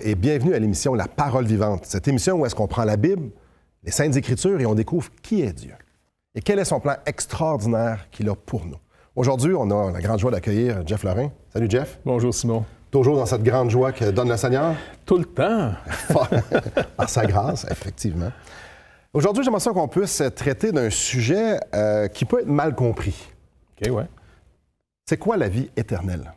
et bienvenue à l'émission La Parole vivante. Cette émission où est-ce qu'on prend la Bible, les Saintes Écritures et on découvre qui est Dieu et quel est son plan extraordinaire qu'il a pour nous. Aujourd'hui, on a la grande joie d'accueillir Jeff Lorrain. Salut Jeff. Bonjour Simon. Toujours dans cette grande joie que donne le Seigneur. Tout le temps. Par sa grâce, effectivement. Aujourd'hui, j'aimerais ça qu'on puisse traiter d'un sujet qui peut être mal compris. OK, ouais. C'est quoi la vie éternelle?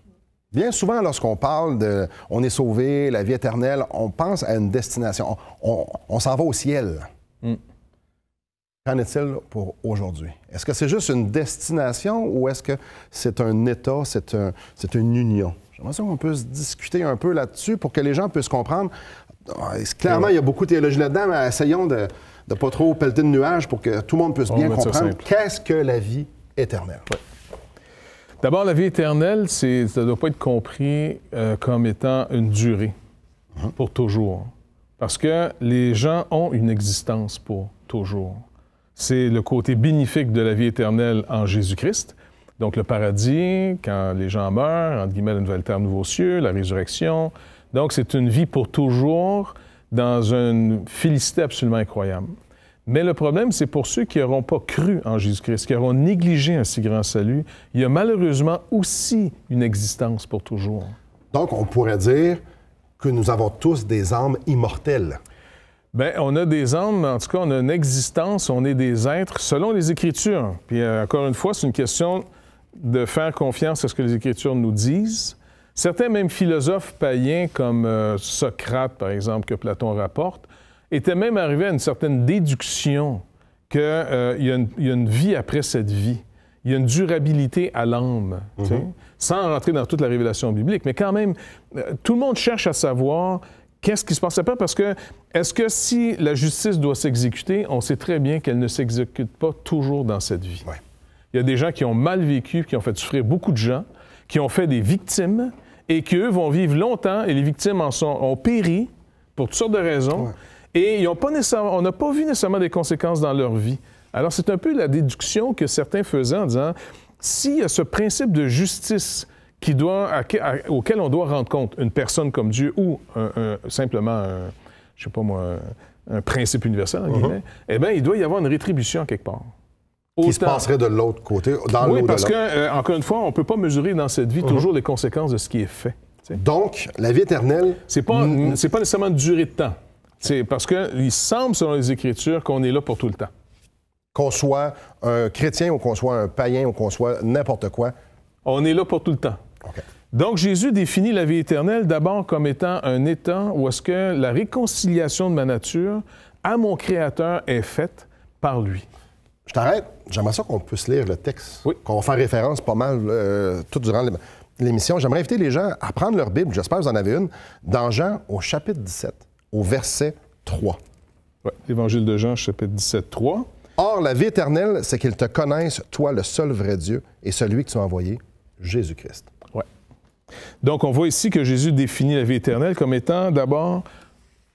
Bien souvent, lorsqu'on parle de « on est sauvé, la vie éternelle », on pense à une destination. On s'en va au ciel. Qu'en est-il pour aujourd'hui? Est-ce que c'est juste une destination ou est-ce que c'est un état, c'est une union? J'aimerais ça qu'on puisse discuter un peu là-dessus pour que les gens puissent comprendre. Clairement, il y a beaucoup de théologie là-dedans, mais essayons de ne pas trop pelleter de nuages pour que tout le monde puisse bien comprendre qu'est-ce que la vie éternelle. Ouais. D'abord, la vie éternelle, ça ne doit pas être compris comme étant une durée pour toujours. Parce que les gens ont une existence pour toujours. C'est le côté bénéfique de la vie éternelle en Jésus-Christ. Donc, le paradis, quand les gens meurent, entre guillemets, la nouvelle terre, nouveaux cieux, la résurrection. Donc, c'est une vie pour toujours dans une félicité absolument incroyable. Mais le problème, c'est pour ceux qui n'auront pas cru en Jésus-Christ, qui auront négligé un si grand salut, il y a malheureusement aussi une existence pour toujours. Donc, on pourrait dire que nous avons tous des âmes immortelles. Bien, on a des âmes, en tout cas, on a une existence, on est des êtres selon les Écritures. Puis, encore une fois, c'est une question de faire confiance à ce que les Écritures nous disent. Certains, même philosophes païens, comme Socrate, par exemple, que Platon rapporte, étaient même arrivés à une certaine déduction qu'il y a une vie après cette vie. Il y a une durabilité à l'âme, sans rentrer dans toute la révélation biblique. Mais quand même, tout le monde cherche à savoir qu'est-ce qui se passe après, parce que est-ce que si la justice doit s'exécuter, on sait très bien qu'elle ne s'exécute pas toujours dans cette vie. Ouais. Il y a des gens qui ont mal vécu, qui ont fait souffrir beaucoup de gens, qui ont fait des victimes, et qu'eux vont vivre longtemps, et les victimes ont péri pour toutes sortes de raisons. Ouais. Et on n'a pas vu nécessairement des conséquences dans leur vie. Alors, c'est un peu la déduction que certains faisaient en disant, s'il y a ce principe de justice auquel on doit rendre compte, une personne comme Dieu ou simplement, je sais pas moi, un principe universel, en guillemets, eh bien, il doit y avoir une rétribution quelque part. Qui se passerait de l'autre côté, dans l'au-delà. Oui, parce que, encore une fois, on ne peut pas mesurer dans cette vie toujours les conséquences de ce qui est fait. T'sais. Donc, la vie éternelle... C'est pas nécessairement une durée de temps. C'est parce qu'il semble, selon les Écritures, qu'on est là pour tout le temps. Qu'on soit un chrétien ou qu'on soit un païen ou qu'on soit n'importe quoi. On est là pour tout le temps. Okay. Donc, Jésus définit la vie éternelle d'abord comme étant un état où est-ce que la réconciliation de ma nature à mon Créateur est faite par lui. Je t'arrête. J'aimerais ça qu'on puisse lire le texte, qu'on va faire référence pas mal tout durant l'émission. J'aimerais inviter les gens à prendre leur Bible, j'espère que vous en avez une, dans Jean au chapitre 17. Au verset 3. Oui, l'Évangile de Jean, chapitre 17, 3. Or, la vie éternelle, c'est qu'ils te connaissent, toi, le seul vrai Dieu, et celui que tu as envoyé, Jésus-Christ. Oui. Donc, on voit ici que Jésus définit la vie éternelle comme étant d'abord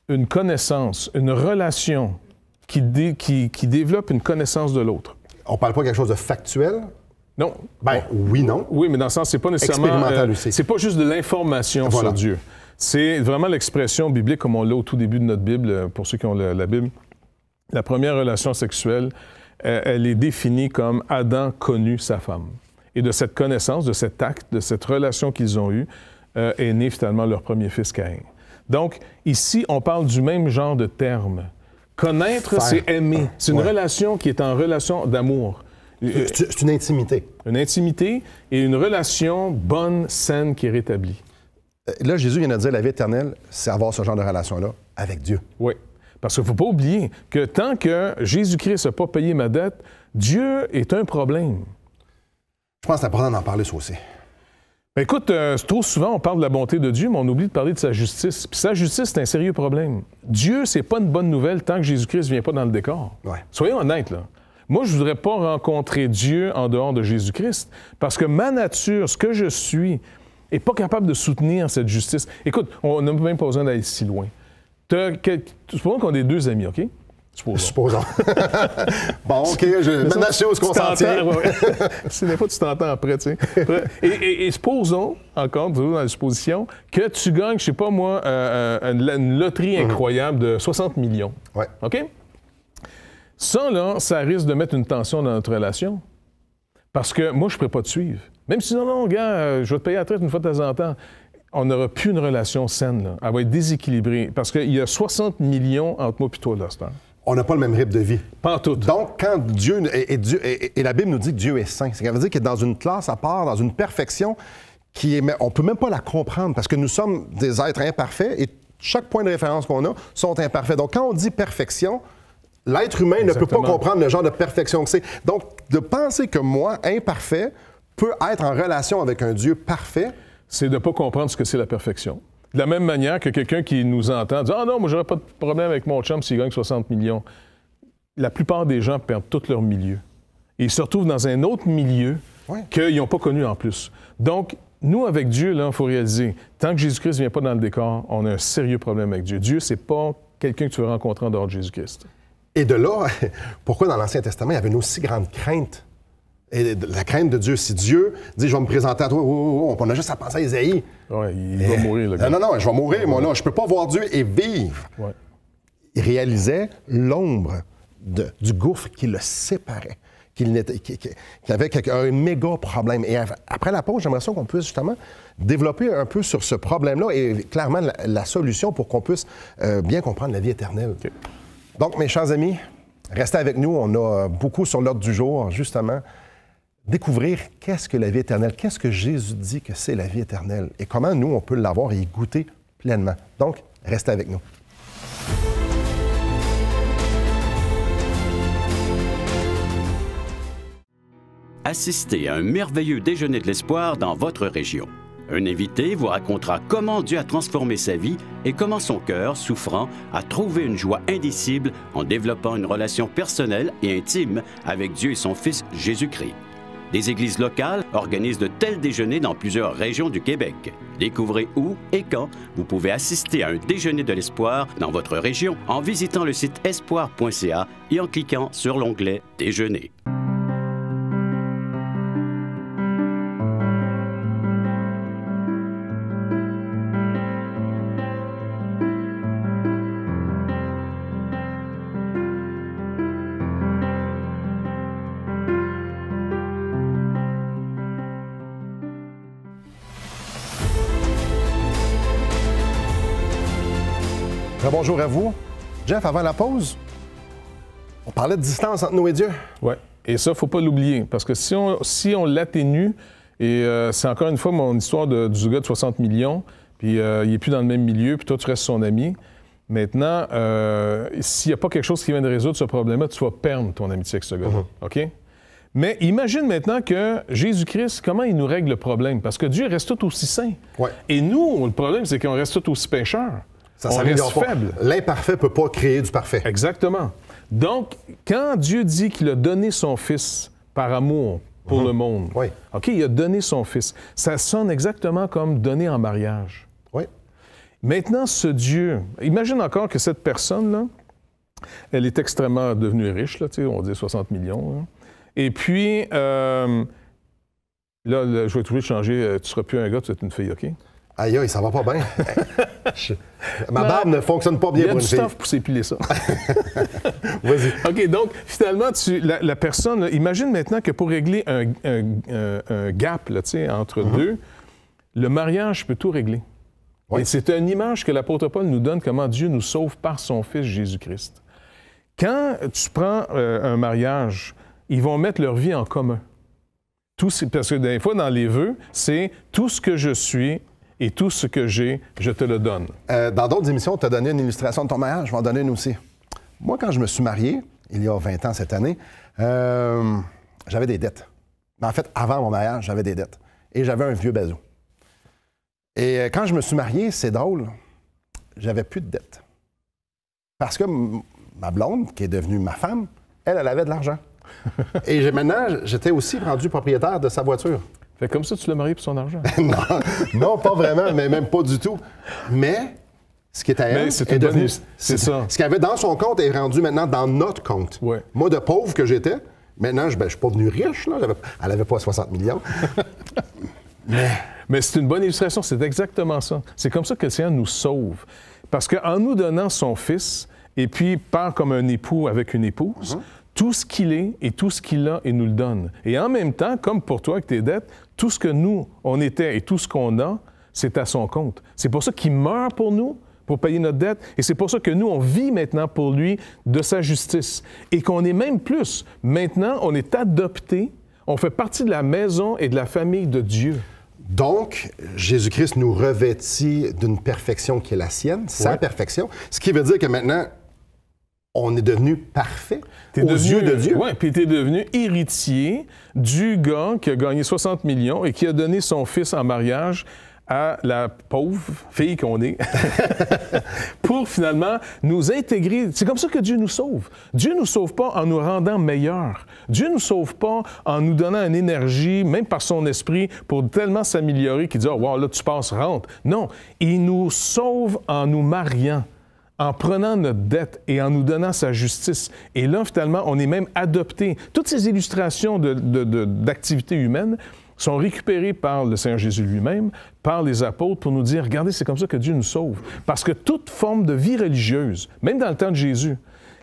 une connaissance, une relation qui développe une connaissance de l'autre. On ne parle pas de quelque chose de factuel? Non. Ben, oui, non. Oui, mais dans le sens, c'est pas nécessairement... Expérimental aussi. C'est pas juste de l'information sur Dieu. C'est vraiment l'expression biblique, comme on l'a au tout début de notre Bible, pour ceux qui ont la Bible. La première relation sexuelle, elle est définie comme Adam connut sa femme. Et de cette connaissance, de cet acte, de cette relation qu'ils ont eue, est né finalement leur premier fils Caïn. Donc, ici, on parle du même genre de terme. Connaître, c'est aimer. C'est une relation qui est en relation d'amour. C'est une intimité. Une intimité et une relation bonne, saine, qui est rétablie. Là, Jésus vient de dire la vie éternelle, c'est avoir ce genre de relation-là avec Dieu. Oui. Parce qu'il ne faut pas oublier que tant que Jésus-Christ n'a pas payé ma dette, Dieu est un problème. Je pense que c'est important d'en parler, ça aussi. Bien, écoute, trop souvent, on parle de la bonté de Dieu, mais on oublie de parler de sa justice. Puis sa justice, c'est un sérieux problème. Dieu, c'est pas une bonne nouvelle tant que Jésus-Christ ne vient pas dans le décor. Ouais. Soyons honnêtes, là. Moi, je ne voudrais pas rencontrer Dieu en dehors de Jésus-Christ, parce que ma nature, ce que je suis, n'est pas capable de soutenir cette justice. Écoute, on n'a même pas besoin d'aller si loin. Supposons qu'on est deux amis, OK? Supposons. Bon, OK, maintenant je sais où est-ce qu'on s'en tient. C'est des fois, tu t'entends après, tu sais. Et supposons, encore, dans la supposition, que tu gagnes, je sais pas moi, une loterie incroyable de 60 millions. Ouais. OK? Ça, là, ça risque de mettre une tension dans notre relation. Parce que moi, je ne pourrais pas te suivre. Même si, non, gars, je vais te payer la traite une fois de temps en temps. On n'aura plus une relation saine, là. Elle va être déséquilibrée. Parce qu'il y a 60 millions entre moi et toi, là, cette heure. On n'a pas le même rythme de vie. Pas en tout. Donc, quand Dieu et la Bible nous dit que Dieu est saint, ça veut dire qu'il est dans une classe à part, dans une perfection qui est... On ne peut même pas la comprendre parce que nous sommes des êtres imparfaits et chaque point de référence qu'on a sont imparfaits. Donc, quand on dit perfection, l'être humain ne peut pas comprendre le genre de perfection que c'est. Donc, de penser que moi, imparfait, peut être en relation avec un Dieu parfait... C'est de ne pas comprendre ce que c'est la perfection. De la même manière que quelqu'un qui nous entend dit « Ah non, moi, j'aurais pas de problème avec mon chum s'il gagne 60 millions. » La plupart des gens perdent tout leur milieu. Et ils se retrouvent dans un autre milieu qu'ils n'ont pas connu en plus. Donc, nous, avec Dieu, là, il faut réaliser, tant que Jésus-Christ ne vient pas dans le décor, on a un sérieux problème avec Dieu. Dieu, c'est pas quelqu'un que tu veux rencontrer en dehors de Jésus-Christ. Et de là, pourquoi dans l'Ancien Testament, il y avait une aussi grande crainte? Et la crainte de Dieu, si Dieu dit « Je vais me présenter à toi, on a juste à penser à Isaïe. » Oui, il va mourir, le gars. Non, je vais mourir, moi, là. Je peux pas voir Dieu et vivre. Ouais. Il réalisait l'ombre du gouffre qui le séparait, qu'il avait un méga problème. Et après la pause, j'aimerais ça qu'on puisse justement développer un peu sur ce problème-là et clairement la solution pour qu'on puisse bien comprendre la vie éternelle. Okay. Donc, mes chers amis, restez avec nous. On a beaucoup sur l'ordre du jour, justement. Découvrir qu'est-ce que la vie éternelle, qu'est-ce que Jésus dit que c'est la vie éternelle et comment nous, on peut l'avoir et y goûter pleinement. Donc, restez avec nous. Assistez à un merveilleux déjeuner de l'espoir dans votre région. Un invité vous racontera comment Dieu a transformé sa vie et comment son cœur, souffrant, a trouvé une joie indicible en développant une relation personnelle et intime avec Dieu et son Fils Jésus-Christ. Des églises locales organisent de tels déjeuners dans plusieurs régions du Québec. Découvrez où et quand vous pouvez assister à un déjeuner de l'espoir dans votre région en visitant le site espoir.ca et en cliquant sur l'onglet « Déjeuner ». Bonjour à vous. Jeff, avant la pause, on parlait de distance entre nous et Dieu. Oui, et ça, il ne faut pas l'oublier, parce que si on l'atténue, et c'est encore une fois mon histoire du gars de 60 millions, puis il n'est plus dans le même milieu, puis toi, tu restes son ami. Maintenant, s'il n'y a pas quelque chose qui vient de résoudre ce problème-là, tu vas perdre ton amitié avec ce gars-là. OK? Mais imagine maintenant que Jésus-Christ, comment il nous règle le problème? Parce que Dieu reste tout aussi saint. Ouais. Et nous, le problème, c'est qu'on reste tout aussi pécheurs. Ça on reste faible. L'imparfait ne peut pas créer du parfait. Exactement. Donc, quand Dieu dit qu'il a donné son Fils par amour pour le monde, OK, il a donné son Fils, ça sonne exactement comme donner en mariage. Oui. Maintenant, ce Dieu, imagine encore que cette personne-là, elle est extrêmement devenue riche, là, on dit 60 millions. Là. Et puis, là, je vais trouver de changer, tu ne seras plus un gars, tu vas être une fille, OK? Aïe, aïe, ça va pas bien. Ma barbe ne fonctionne pas bien pour une fille. Il y a du stuff pour s'épiler ça. Vas-y. OK, donc, finalement, la personne, là, imagine maintenant que pour régler un gap là, entre deux, le mariage peut tout régler. Oui. Et c'est une image que l'apôtre Paul nous donne, comment Dieu nous sauve par son Fils Jésus-Christ. Quand tu prends un mariage, ils vont mettre leur vie en commun. Parce que des fois, dans les vœux, c'est « tout ce que je suis » et tout ce que j'ai, je te le donne. Dans d'autres émissions, tu as donné une illustration de ton mariage. Je vais en donner une aussi. Moi, quand je me suis marié, il y a 20 ans cette année, j'avais des dettes. En fait, avant mon mariage, j'avais des dettes. Et j'avais un vieux bazou. Et quand je me suis marié, c'est drôle, j'avais plus de dettes. Parce que ma blonde, qui est devenue ma femme, elle avait de l'argent. Et maintenant, j'étais aussi rendu propriétaire de sa voiture. Fait comme ça, tu l'as marié pour son argent? Non, pas vraiment, mais même pas du tout. Mais Ce qui est à elle c'est est une bonne devenu... c'est ça. Ce qu'elle avait dans son compte est rendu maintenant dans notre compte. Ouais. Moi, de pauvre que j'étais, maintenant, je ne suis pas devenu riche. Là. Elle n'avait pas 60 millions. Mais c'est une bonne illustration, c'est exactement ça. C'est comme ça que le Seigneur nous sauve. Parce qu'en nous donnant son Fils, et puis part comme un époux avec une épouse, tout ce qu'il est et tout ce qu'il a, il nous le donne. Et en même temps, comme pour toi avec tes dettes, tout ce que nous, on était et tout ce qu'on a, c'est à son compte. C'est pour ça qu'il meurt pour nous, pour payer notre dette. Et c'est pour ça que nous, on vit maintenant pour lui de sa justice. Et qu'on est même plus. Maintenant, on est adopté, on fait partie de la maison et de la famille de Dieu. Donc, Jésus-Christ nous revêtit d'une perfection qui est la sienne, sa perfection, ce qui veut dire que maintenant, on est devenu parfait aux yeux de Dieu. Oui, puis tu es devenu héritier du gars qui a gagné 60 millions et qui a donné son fils en mariage à la pauvre fille qu'on est pour finalement nous intégrer. C'est comme ça que Dieu nous sauve. Dieu ne nous sauve pas en nous rendant meilleurs. Dieu ne nous sauve pas en nous donnant une énergie, même par son esprit, pour tellement s'améliorer qu'il dit « Oh, wow, là, tu passes, rentre. » Non, il nous sauve en nous mariant, en prenant notre dette et en nous donnant sa justice. Et là, finalement, on est même adopté. Toutes ces illustrations d'activités humaines sont récupérés par le Seigneur Jésus lui-même, par les apôtres, pour nous dire, regardez, c'est comme ça que Dieu nous sauve. Parce que toute forme de vie religieuse, même dans le temps de Jésus,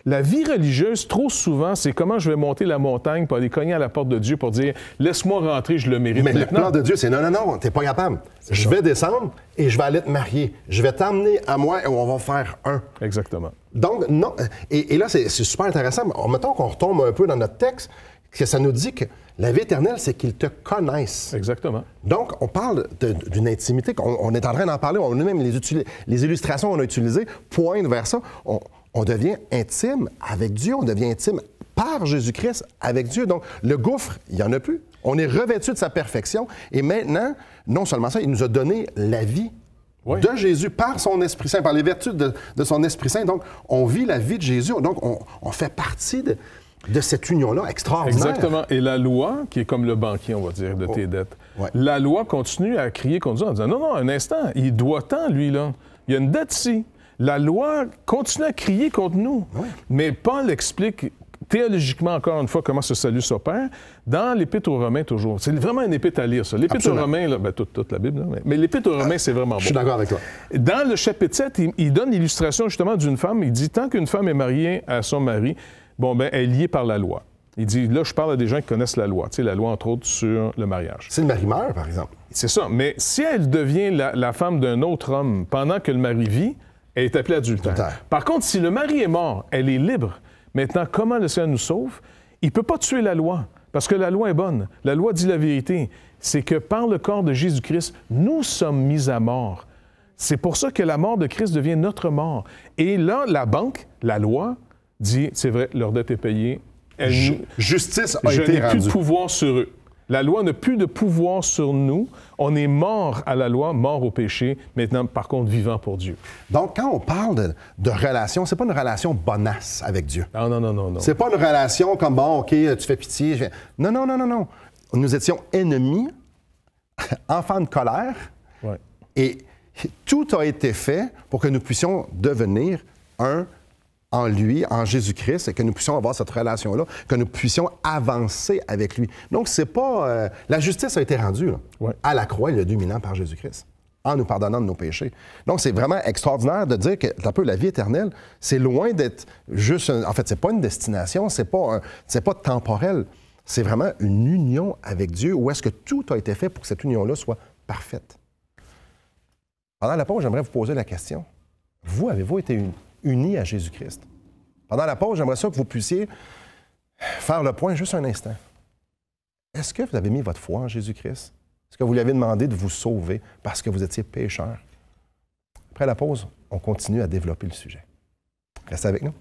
la vie religieuse, trop souvent, c'est comment je vais monter la montagne pour aller cogner à la porte de Dieu pour dire, laisse-moi rentrer, je le mérite. Mais maintenant. le plan de Dieu, c'est non, t'es pas capable. Je vais descendre et je vais aller te marier. Je vais t'emmener à moi et on va faire un. Exactement. Donc, non. Et là, c'est super intéressant. Mettons qu'on retombe un peu dans notre texte, que ça nous dit que la vie éternelle, c'est qu'ils te connaissent. Exactement. Donc, on parle d'une intimité. On est en train d'en parler. Même les illustrations qu'on a utilisées pointent vers ça. On devient intime avec Dieu. On devient intime par Jésus-Christ avec Dieu. Donc, le gouffre, il n'y en a plus. On est revêtu de sa perfection. Et maintenant, non seulement ça, il nous a donné la vie de Jésus par son Esprit Saint, par les vertus de son Esprit Saint. Donc, on vit la vie de Jésus. Donc, on fait partie de cette union-là extraordinaire. Exactement. Et la loi, qui est comme le banquier, on va dire, de tes dettes, la loi continue à crier contre Dieu en disant, non, un instant, il doit tant, lui, là. Il y a une dette ici. La loi continue à crier contre nous. Oui. Mais Paul explique théologiquement, encore une fois, comment ce salut s'opère, dans l'Épître aux Romains, toujours. C'est vraiment une épître à lire, ça. L'Épître aux Romains, là, toute la Bible, là, mais l'Épître aux Romains, c'est vraiment bon. Je suis d'accord avec toi. Dans le chapitre 7, il donne l'illustration, justement, d'une femme. Il dit, tant qu'une femme est mariée à son mari, elle est liée par la loi. Il dit, là, je parle à des gens qui connaissent la loi. Tu sais, la loi, entre autres, sur le mariage. Si le mari meurt, par exemple. C'est ça. Mais si elle devient la femme d'un autre homme pendant que le mari vit, elle est appelée adultère. Par contre, si le mari est mort, elle est libre. Maintenant, comment le Seigneur nous sauve? Il ne peut pas tuer la loi, parce que la loi est bonne. La loi dit la vérité. C'est que par le corps de Jésus-Christ, nous sommes mis à mort. C'est pour ça que la mort de Christ devient notre mort. Et là, la banque, la loi, dit, c'est vrai, leur dette est payée. Justice a été rendue. Je n'ai plus de pouvoir sur eux. La loi n'a plus de pouvoir sur nous. On est mort à la loi, mort au péché. Maintenant, par contre, vivant pour Dieu. Donc, quand on parle de relation, c'est pas une relation bonasse avec Dieu. Non. C'est pas une relation comme, bon, OK, tu fais pitié. Non. Nous étions ennemis, enfants de colère. Ouais. Et tout a été fait pour que nous puissions devenir un en lui, en Jésus-Christ, et que nous puissions avoir cette relation-là, que nous puissions avancer avec lui. Donc, c'est pas... la justice a été rendue là, à la croix, il y a 2000 ans par Jésus-Christ, en nous pardonnant de nos péchés. Donc, c'est vraiment extraordinaire de dire que la vie éternelle, c'est loin d'être juste... En fait, c'est pas une destination, c'est pas temporel. C'est vraiment une union avec Dieu où est-ce que tout a été fait pour que cette union-là soit parfaite. Pendant la pause, j'aimerais vous poser la question. Vous, avez-vous été unis à Jésus-Christ? Pendant la pause, j'aimerais ça que vous puissiez faire le point juste un instant. Est-ce que vous avez mis votre foi en Jésus-Christ? Est-ce que vous lui avez demandé de vous sauver parce que vous étiez pécheur? Après la pause, on continue à développer le sujet. Restez avec nous.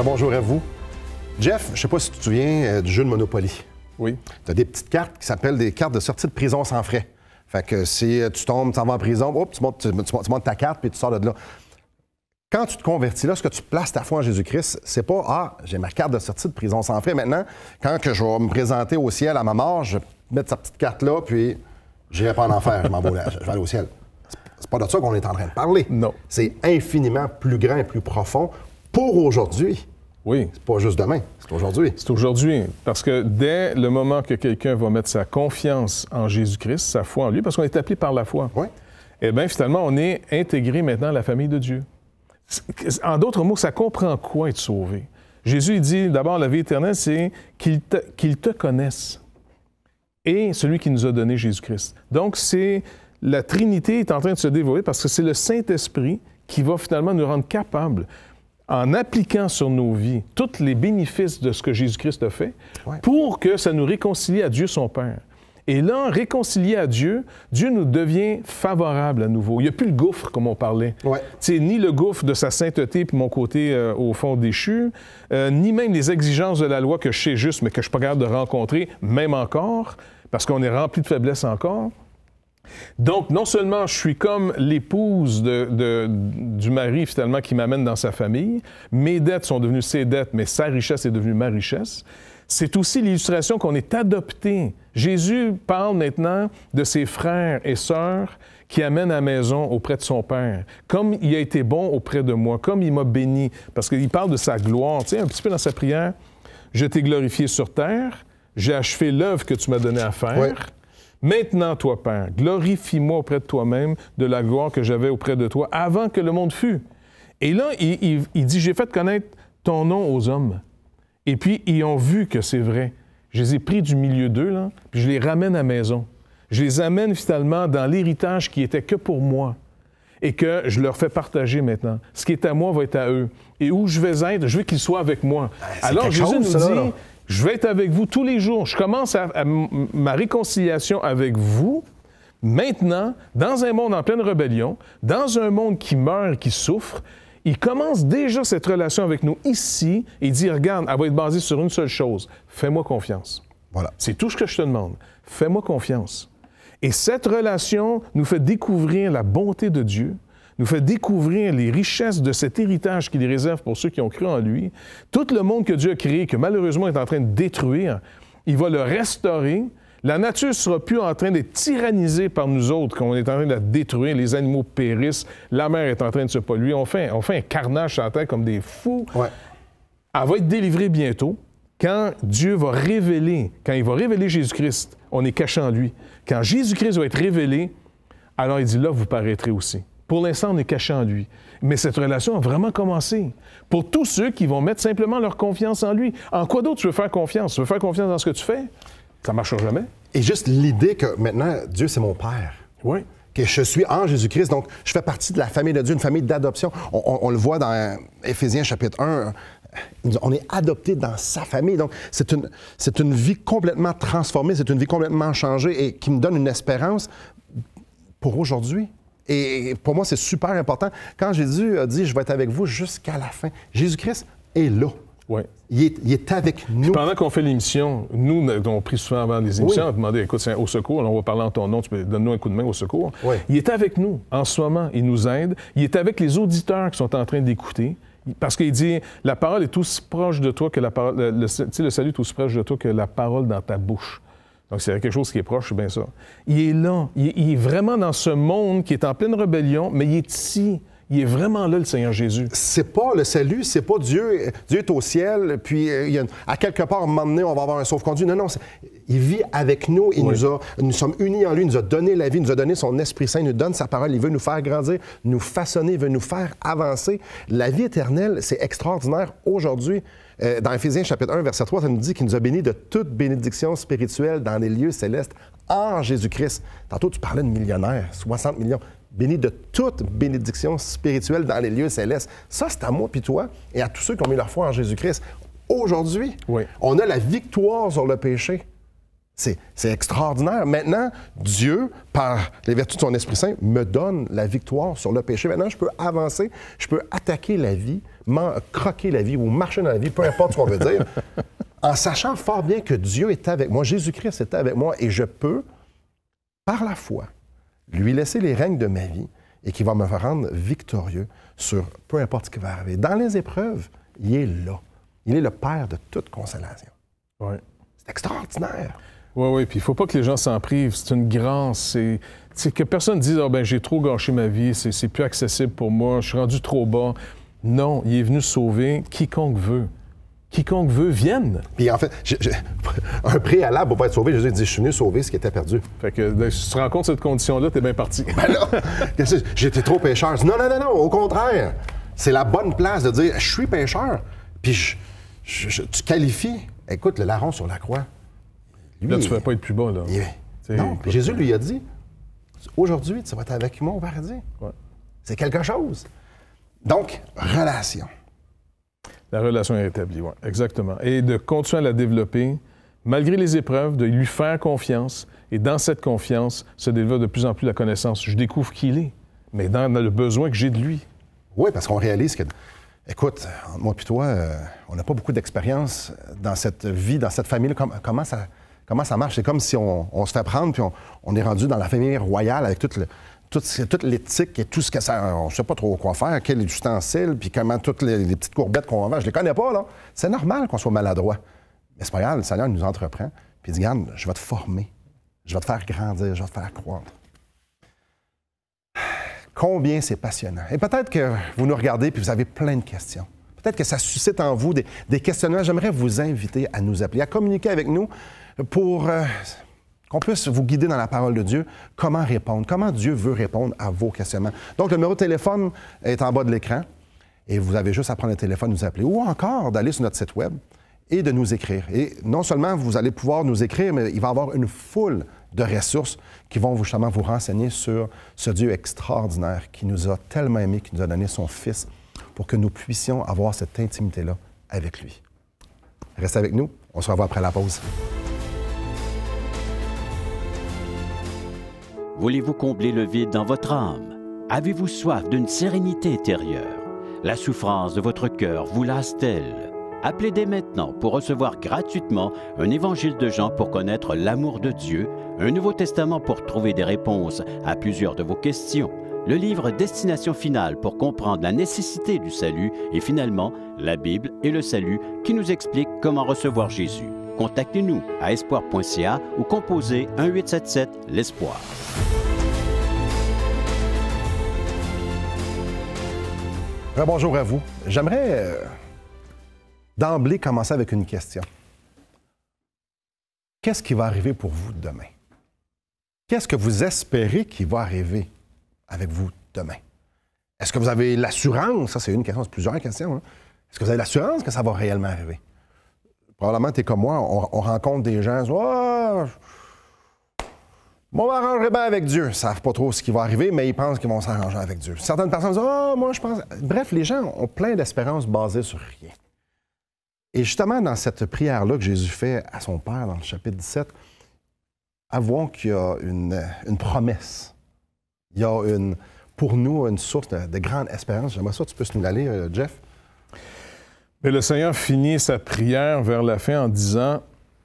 Bonjour à vous. Jeff, je ne sais pas si tu te souviens du jeu de Monopoly. Oui. Tu as des petites cartes qui s'appellent des cartes de sortie de prison sans frais. Fait que si tu tombes, tu t'en vas en prison, hop, tu montes ta carte puis tu sors de là. Quand tu te convertis là, ce que tu places ta foi en Jésus-Christ, c'est pas « Ah, j'ai ma carte de sortie de prison sans frais. Maintenant, quand que je vais me présenter au ciel à ma mort, je vais mettre cette petite carte-là, puis je n'irai pas en enfer, je vais aller au ciel. » C'est pas de ça qu'on est en train de parler. Non. C'est infiniment plus grand et plus profond pour aujourd'hui. Oui. C'est pas juste demain, c'est aujourd'hui. C'est aujourd'hui. Parce que dès le moment que quelqu'un va mettre sa confiance en Jésus-Christ, sa foi en lui, parce qu'on est appelé par la foi, oui. Eh bien, finalement, on est intégré maintenant à la famille de Dieu. En d'autres mots, ça comprend quoi être sauvé? Jésus, il dit, d'abord, la vie éternelle, c'est qu'il te connaisse. Et celui qui nous a donné Jésus-Christ. Donc, la Trinité est en train de se dévoiler parce que c'est le Saint-Esprit qui va finalement nous rendre capables, en appliquant sur nos vies tous les bénéfices de ce que Jésus-Christ a fait, pour que ça nous réconcilie à Dieu son Père. Et là, réconcilié à Dieu, Dieu nous devient favorable à nouveau. Il n'y a plus le gouffre, comme on parlait. Ouais. Ni le gouffre de sa sainteté puis mon côté, au fond, déchu, ni même les exigences de la loi que je sais juste, mais que je ne suis pas capable de rencontrer, même encore, parce qu'on est rempli de faiblesses encore. Donc, non seulement je suis comme l'épouse du mari, finalement, qui m'amène dans sa famille, mes dettes sont devenues ses dettes, mais sa richesse est devenue ma richesse. C'est aussi l'illustration qu'on est adopté. Jésus parle maintenant de ses frères et sœurs qui amènent à la maison auprès de son Père. Comme il a été bon auprès de moi, comme il m'a béni, parce qu'il parle de sa gloire. Tu sais, un petit peu dans sa prière, « Je t'ai glorifié sur terre, j'ai achevé l'œuvre que tu m'as donnée à faire. Oui. Maintenant, toi, Père, glorifie-moi auprès de toi-même de la gloire que j'avais auprès de toi avant que le monde fût. » Et là, il dit, « J'ai fait connaître ton nom aux hommes. » Et puis, ils ont vu que c'est vrai. Je les ai pris du milieu d'eux, là, puis je les ramène à la maison. Je les amène finalement dans l'héritage qui était que pour moi et que je leur fais partager maintenant. Ce qui est à moi va être à eux. Et où je vais être, je veux qu'ils soient avec moi. Alors, Jésus nous dit, je vais être avec vous tous les jours. Je commence ma réconciliation avec vous maintenant, dans un monde en pleine rébellion, dans un monde qui meurt, qui souffre. Il commence déjà cette relation avec nous ici et il dit, regarde, elle va être basée sur une seule chose. Fais-moi confiance. Voilà. C'est tout ce que je te demande. Fais-moi confiance. Et cette relation nous fait découvrir la bonté de Dieu, nous fait découvrir les richesses de cet héritage qu'il réserve pour ceux qui ont cru en lui. Tout le monde que Dieu a créé, que malheureusement est en train de détruire, il va le restaurer. La nature ne sera plus en train d'être tyrannisée par nous autres, qu'on est en train de la détruire, les animaux périssent, la mer est en train de se polluer, on fait un carnage sur la terre comme des fous. Ouais. Elle va être délivrée bientôt quand Dieu va révéler, quand il va révéler Jésus-Christ, on est caché en lui. Quand Jésus-Christ va être révélé, alors il dit là, vous paraîtrez aussi. Pour l'instant, on est caché en lui. Mais cette relation a vraiment commencé. Pour tous ceux qui vont mettre simplement leur confiance en lui. En quoi d'autre tu veux faire confiance? Tu veux faire confiance dans ce que tu fais? Ça ne marchera jamais. Et juste l'idée que maintenant, Dieu, c'est mon Père. Oui. Que je suis en Jésus-Christ. Donc, je fais partie de la famille de Dieu, une famille d'adoption. On le voit dans Éphésiens chapitre 1. On est adopté dans sa famille. Donc, c'est une vie complètement transformée, c'est une vie complètement changée et qui me donne une espérance pour aujourd'hui. Et pour moi, c'est super important. Quand Jésus a dit « Je vais être avec vous jusqu'à la fin », Jésus-Christ est là. Oui. Il est avec nous. Puis pendant qu'on fait l'émission, nous, on prie souvent avant les émissions, on demandait, écoute, au secours, on va parler en ton nom, donne-nous un coup de main au secours. Oui. Il est avec nous en ce moment, il nous aide. Il est avec les auditeurs qui sont en train d'écouter. Parce qu'il dit, la parole est aussi proche de toi que la parole, le salut est aussi proche de toi que la parole dans ta bouche. Donc, c'est quelque chose qui est proche, c'est bien ça. Il est là. Il est vraiment dans ce monde qui est en pleine rébellion, mais il est ici. Il est vraiment là, le Seigneur Jésus. C'est pas le salut, c'est pas Dieu. Dieu est au ciel, puis à quelque part, à un moment donné, on va avoir un sauve-conduit. Non, il vit avec nous. Nous sommes unis en lui. Il nous a donné la vie, il nous a donné son Esprit Saint, il nous donne sa parole. Il veut nous faire grandir, nous façonner, il veut nous faire avancer. La vie éternelle, c'est extraordinaire aujourd'hui. Dans Éphésiens chapitre 1, verset 3, ça nous dit qu'il nous a bénis de toute bénédiction spirituelle dans les lieux célestes en Jésus-Christ. Tantôt, tu parlais de millionnaires, 60 millions. Béni de toute bénédiction spirituelle dans les lieux célestes. Ça, c'est à moi puis toi et à tous ceux qui ont mis leur foi en Jésus-Christ. Aujourd'hui, on a la victoire sur le péché. C'est extraordinaire. Maintenant, Dieu, par les vertus de son Esprit Saint, me donne la victoire sur le péché. Maintenant, je peux avancer, je peux attaquer la vie, croquer la vie ou marcher dans la vie, peu importe ce qu'on veut dire, en sachant fort bien que Dieu est avec moi, Jésus-Christ est avec moi, et je peux, par la foi, lui laisser les règnes de ma vie et qui va me rendre victorieux sur peu importe ce qui va arriver. Dans les épreuves, il est là. Il est le Père de toute consolation. Oui. C'est extraordinaire. Oui, puis il ne faut pas que les gens s'en privent. C'est une grâce. C'est que personne dise « Ah, ben j'ai trop gâché ma vie, c'est plus accessible pour moi, je suis rendu trop bas ». Non, il est venu sauver quiconque veut. Quiconque veut, vienne. Puis en fait, un préalable pour pas être sauvé, Jésus dit « Je suis venu sauver ce qui était perdu ». Fait que si tu te rends compte de cette condition-là, t'es bien parti. Ben là, j'étais trop pécheur. Non, au contraire. C'est la bonne place de dire « Je suis pécheur ». Puis tu qualifies. Écoute, le larron sur la croix. Lui, là, tu ne vas pas être plus bas, là. Non, puis Jésus lui a dit, aujourd'hui, tu vas être avec moi au paradis. Ouais. C'est quelque chose. Donc, relation. La relation est établie, oui, exactement. Et de continuer à la développer, malgré les épreuves, de lui faire confiance. Et dans cette confiance, se développe de plus en plus la connaissance. Je découvre qui il est, mais dans le besoin que j'ai de lui. Oui, parce qu'on réalise que, écoute, entre moi et toi, on n'a pas beaucoup d'expérience dans cette vie, dans cette famille. Comment ça marche? C'est comme si on se fait prendre, puis on est rendu dans la famille royale avec toute l'éthique et tout ce que ça... On ne sait pas trop quoi faire, quel ustensile, puis comment toutes les petites courbettes qu'on va. Je les connais pas, là. C'est normal qu'on soit maladroit. Mais c'est pas grave, le Seigneur nous entreprend, puis il dit, regarde, je vais te former, je vais te faire grandir, je vais te faire croître. Combien c'est passionnant. Et peut-être que vous nous regardez puis vous avez plein de questions. Peut-être que ça suscite en vous des questionnements. J'aimerais vous inviter à nous appeler, à communiquer avec nous pour qu'on puisse vous guider dans la parole de Dieu. Comment répondre? Comment Dieu veut répondre à vos questionnements? Donc, le numéro de téléphone est en bas de l'écran et vous avez juste à prendre le téléphone, nous appeler ou encore d'aller sur notre site web et de nous écrire. Et non seulement vous allez pouvoir nous écrire, mais il va y avoir une foule de ressources qui vont justement vous renseigner sur ce Dieu extraordinaire qui nous a tellement aimés, qui nous a donné son Fils pour que nous puissions avoir cette intimité-là avec lui. Restez avec nous, on se revoit après la pause. Voulez-vous combler le vide dans votre âme? Avez-vous soif d'une sérénité intérieure? La souffrance de votre cœur vous lasse-t-elle? Appelez dès maintenant pour recevoir gratuitement un évangile de Jean pour connaître l'amour de Dieu, un Nouveau Testament pour trouver des réponses à plusieurs de vos questions, le livre Destination finale pour comprendre la nécessité du salut et finalement la Bible et le salut qui nous explique comment recevoir Jésus. Contactez-nous à espoir.ca ou composez 1-877-l'Espoir. Bonjour à vous. J'aimerais d'emblée commencer avec une question. Qu'est-ce qui va arriver pour vous demain? Qu'est-ce que vous espérez qui va arriver avec vous demain? Est-ce que vous avez l'assurance? Ça, c'est une question, c'est plusieurs questions. Hein? Est-ce que vous avez l'assurance que ça va réellement arriver? Probablement, tu es comme moi, on rencontre des gens, oh, on va s'arranger bien avec Dieu. Ils ne savent pas trop ce qui va arriver, mais ils pensent qu'ils vont s'arranger avec Dieu. Certaines personnes disent, oh, moi, je pense... Bref, les gens ont plein d'espérances basées sur rien. Et justement, dans cette prière-là que Jésus fait à son Père, dans le chapitre 17, avouons qu'il y a une promesse. Il y a pour nous une source de grande espérance. J'aimerais ça, tu peux nous la lire, Jeff? Mais le Seigneur finit sa prière vers la fin en disant,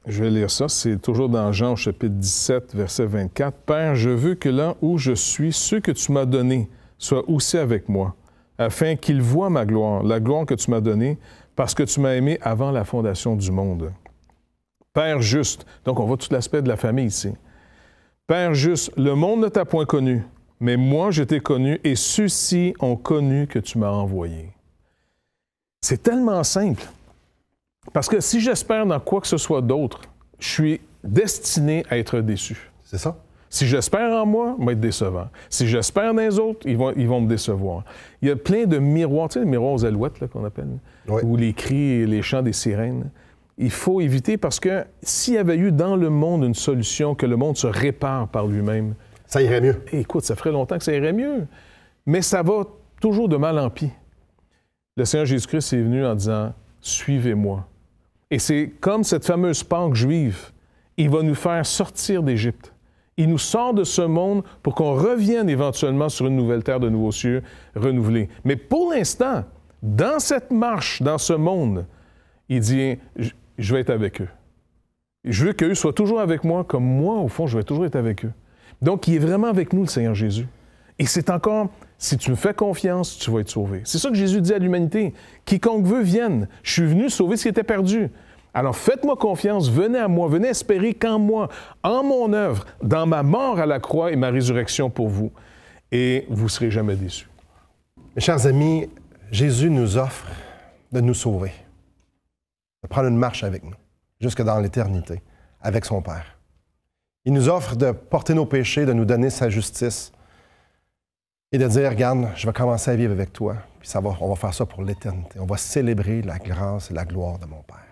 je vais lire ça, c'est toujours dans Jean au chapitre 17, verset 24, « Père, je veux que là où je suis, ceux que tu m'as donnés soient aussi avec moi, afin qu'ils voient ma gloire, la gloire que tu m'as donnée, parce que tu m'as aimé avant la fondation du monde. » Père juste, donc on voit tout l'aspect de la famille ici. Père juste, le monde ne t'a point connu, mais moi je t'ai connu et ceux-ci ont connu que tu m'as envoyé. C'est tellement simple. Parce que si j'espère dans quoi que ce soit d'autre, je suis destiné à être déçu. C'est ça? Si j'espère en moi, je vais être décevant. Si j'espère dans les autres, ils vont me décevoir. Il y a plein de miroirs, tu sais, les miroirs aux alouettes là, qu'on appelle, oui. Ou les cris et les chants des sirènes. Il faut éviter parce que s'il y avait eu dans le monde une solution que le monde se répare par lui-même... Ça irait mieux. Écoute, ça ferait longtemps que ça irait mieux. Mais ça va toujours de mal en pis. Le Seigneur Jésus-Christ est venu en disant « Suivez-moi ». Et c'est comme cette fameuse Pâque juive. il va nous faire sortir d'Égypte. Il nous sort de ce monde pour qu'on revienne éventuellement sur une nouvelle terre de nouveaux cieux renouvelés. Mais pour l'instant, dans cette marche, dans ce monde, il dit, je vais être avec eux. Je veux qu'eux soient toujours avec moi, comme moi, au fond, je vais toujours être avec eux. Donc, il est vraiment avec nous, le Seigneur Jésus. Et c'est encore, si tu me fais confiance, tu vas être sauvé. C'est ça que Jésus dit à l'humanité. Quiconque veut, vienne. Je suis venu sauver ce qui était perdu. Alors, faites-moi confiance, venez à moi, venez espérer qu'en moi, en mon œuvre, dans ma mort à la croix et ma résurrection pour vous. Et vous ne serez jamais déçus. Mes chers amis, Jésus nous offre de nous sauver, de prendre une marche avec nous, jusque dans l'éternité, avec son Père. Il nous offre de porter nos péchés, de nous donner sa justice et de dire, regarde, je vais commencer à vivre avec toi, puis on va faire ça pour l'éternité. On va célébrer la grâce et la gloire de mon Père.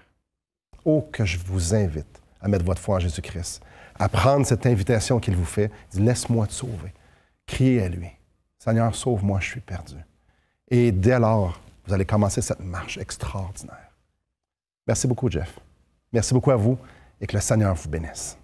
Oh, que je vous invite à mettre votre foi en Jésus-Christ, à prendre cette invitation qu'il vous fait, dit, laisse-moi te sauver. Criez à lui. Seigneur, sauve-moi, je suis perdu. Et dès lors, vous allez commencer cette marche extraordinaire. Merci beaucoup, Jeff. Merci beaucoup à vous et que le Seigneur vous bénisse.